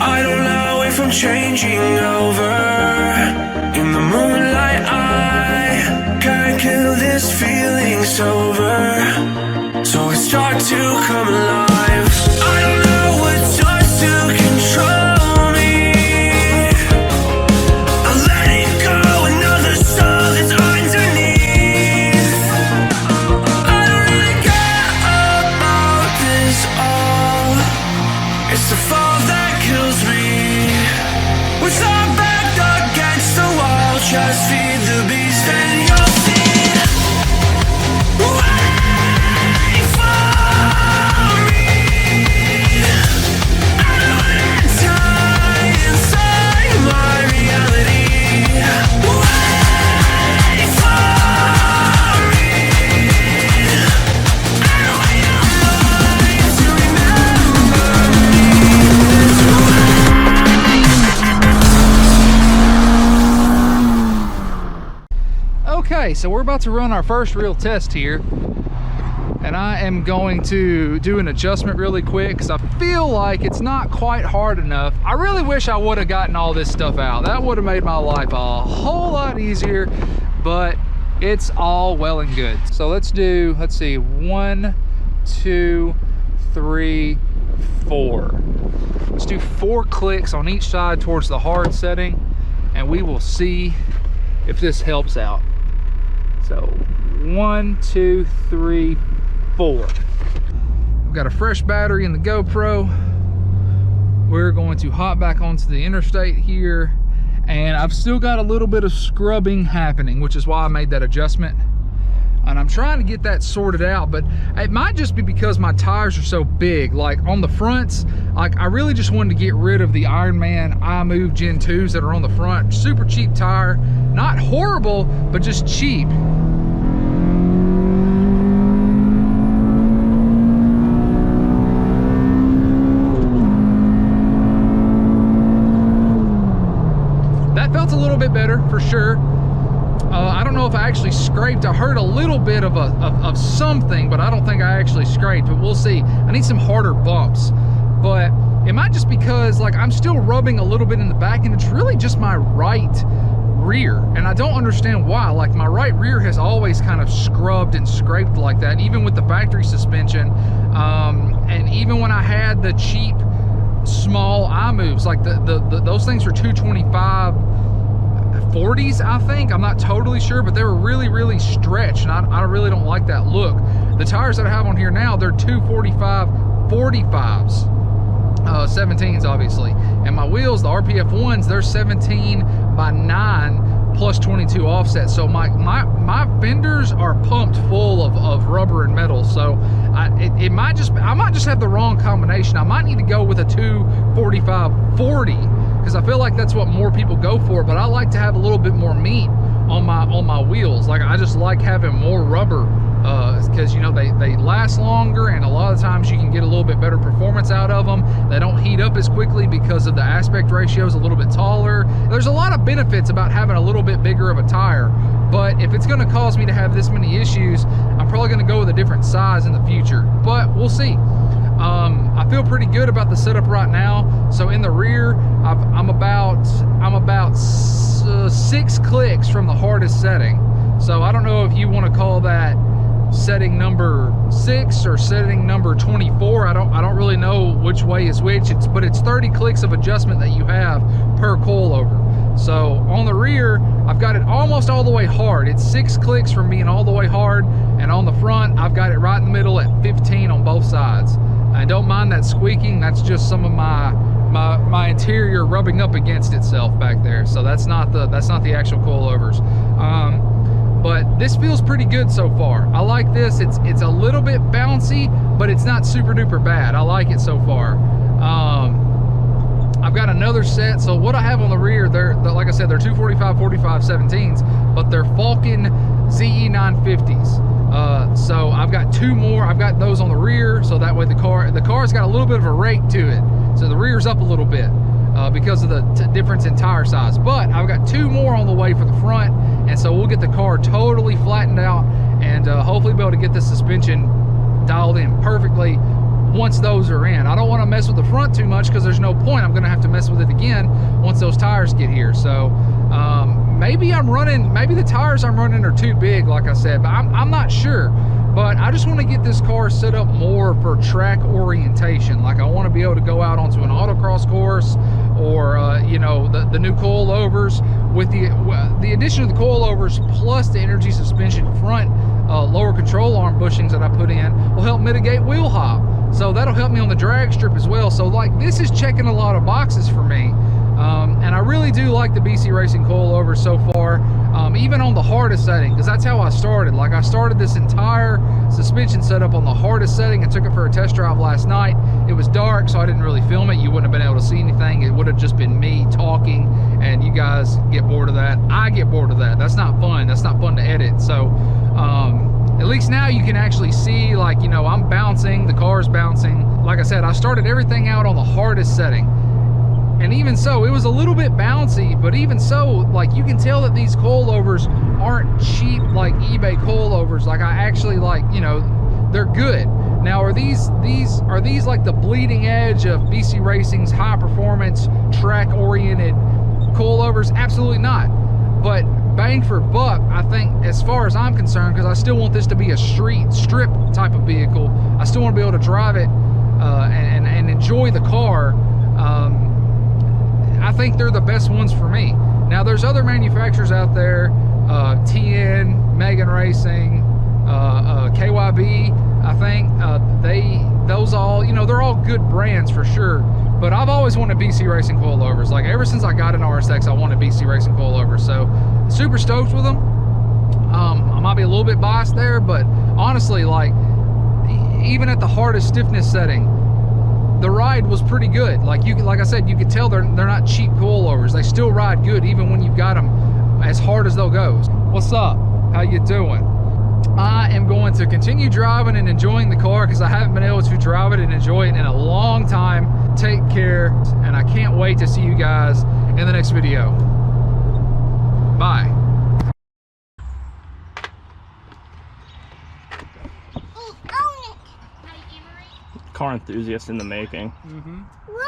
I don't know if I'm changing over. In the moonlight I can't kill this feeling sober. So I start to come alive. I don't know what starts to control me. I let it go, another soul that's underneath. I don't really care about this all. It's the fall that kills me. With our back against the wall, just feed the beast and you'll see. Okay, so we're about to run our first real test here, and I am going to do an adjustment really quick because I feel like it's not quite hard enough. I really wish I would have gotten all this stuff out. That would have made my life a whole lot easier, but it's all well and good. So let's see, 1, 2, 3, 4. Let's do 4 clicks on each side towards the hard setting, and we will see if this helps out. So 1, 2, 3, 4. We've got a fresh battery in the GoPro. We're going to hop back onto the interstate here, and I've still got a little bit of scrubbing happening, which is why I made that adjustment. And I'm trying to get that sorted out, but it might just be because my tires are so big. Like on the fronts, like I really just wanted to get rid of the Ironman iMove Gen 2s that are on the front. Super cheap tire, not horrible, but just cheap. That felt a little bit better for sure. I don't know if I actually scraped. I heard a little bit of something, but I don't think I actually scraped, but we'll see. I need some harder bumps, but it might just because like I'm still rubbing a little bit in the back, and it's really just my right rear, and I don't understand why. Like my right rear has always kind of scrubbed and scraped like that, even with the factory suspension, and even when I had the cheap small iMoves, like those things were 225 40s, I think. I'm not totally sure, but they were really stretched, and I really don't like that look. The tires that I have on here now, they're 245 45s, 17s obviously, and my wheels, the RPF ones, they're 17/9 plus 22 offset. So my fenders are pumped full of rubber and metal. So I might just have the wrong combination. I might need to go with a 245 40, because I feel like that's what more people go for, but I like to have a little bit more meat on my wheels. Like I just like having more rubber, because you know they last longer, and a lot of times you can get a little bit better performance out of them. They don't heat up as quickly because of the aspect ratio is a little bit taller. There's a lot of benefits about having a little bit bigger of a tire, but if it's going to cause me to have this many issues, I'm probably going to go with a different size in the future, but we'll see. I feel pretty good about the setup right now. So in the rear, I'm about 6 clicks from the hardest setting. So I don't know if you want to call that setting number 6 or setting number 24. I don't really know which way is which. But it's 30 clicks of adjustment that you have per coilover. So on the rear, I've got it almost all the way hard. It's 6 clicks from being all the way hard, and on the front, I've got it right in the middle at 15 on both sides. I don't mind that squeaking. That's just some of my interior rubbing up against itself back there. So that's not the actual coilovers. But this feels pretty good so far. I like this. It's a little bit bouncy, but it's not super duper bad. I like it so far. I've got another set. So what I have on the rear, like I said, they're 245 45 17s, but they're Falcon ZE 950s. So I've got 2 more. I've got those on the rear, so that way the car's got a little bit of a rake to it. So the rear's up a little bit because of the difference in tire size. But I've got 2 more on the way for the front, and so we'll get the car totally flattened out, and hopefully be able to get the suspension dialed in perfectly once those are in. I don't want to mess with the front too much because there's no point. I'm going to have to mess with it again once those tires get here. So maybe the tires I'm running are too big, like I said, but I'm not sure. But I just want to get this car set up more for track orientation. Like I want to be able to go out onto an autocross course, or you know, the new coilovers. With the addition of the coilovers plus the energy suspension front lower control arm bushings that I put in will help mitigate wheel hop. So that'll help me on the drag strip as well. So like, this is checking a lot of boxes for me. And I really do like the BC Racing coilover so far, even on the hardest setting, because that's how I started. Like, I started this entire suspension setup on the hardest setting and took it for a test drive last night. It was dark, so I didn't really film it. You wouldn't have been able to see anything. It would have just been me talking, and you guys get bored of that. I get bored of that. That's not fun. That's not fun to edit. So at least now you can actually see, like, you know, I'm bouncing, the car's bouncing. Like I said, I started everything out on the hardest setting. And even so, it was a little bit bouncy, but even so, like, you can tell that these coilovers aren't cheap like eBay coilovers. Like, I actually, like, you know, they're good. Now, are these like the bleeding edge of BC Racing's high performance track oriented coilovers? Absolutely not. But bang for buck, I think, as far as I'm concerned, because I still want this to be a street strip type of vehicle. I still want to be able to drive it and enjoy the car. I think they're the best ones for me. Now, there's other manufacturers out there, TN, Megan Racing, KYB, I think. Those all, you know, they're all good brands for sure. But I've always wanted BC Racing coilovers. Like, ever since I got an RSX, I wanted BC Racing coilovers. So, super stoked with them. I might be a little bit biased there, but honestly, like, even at the hardest stiffness setting, the ride was pretty good. Like I said, you could tell they're not cheap coilovers. They still ride good even when you've got them as hard as they'll go. What's up? How you doing? I am going to continue driving and enjoying the car because I haven't been able to drive it and enjoy it in a long time. Take care, and I can't wait to see you guys in the next video. Bye. Car enthusiast in the making. Look!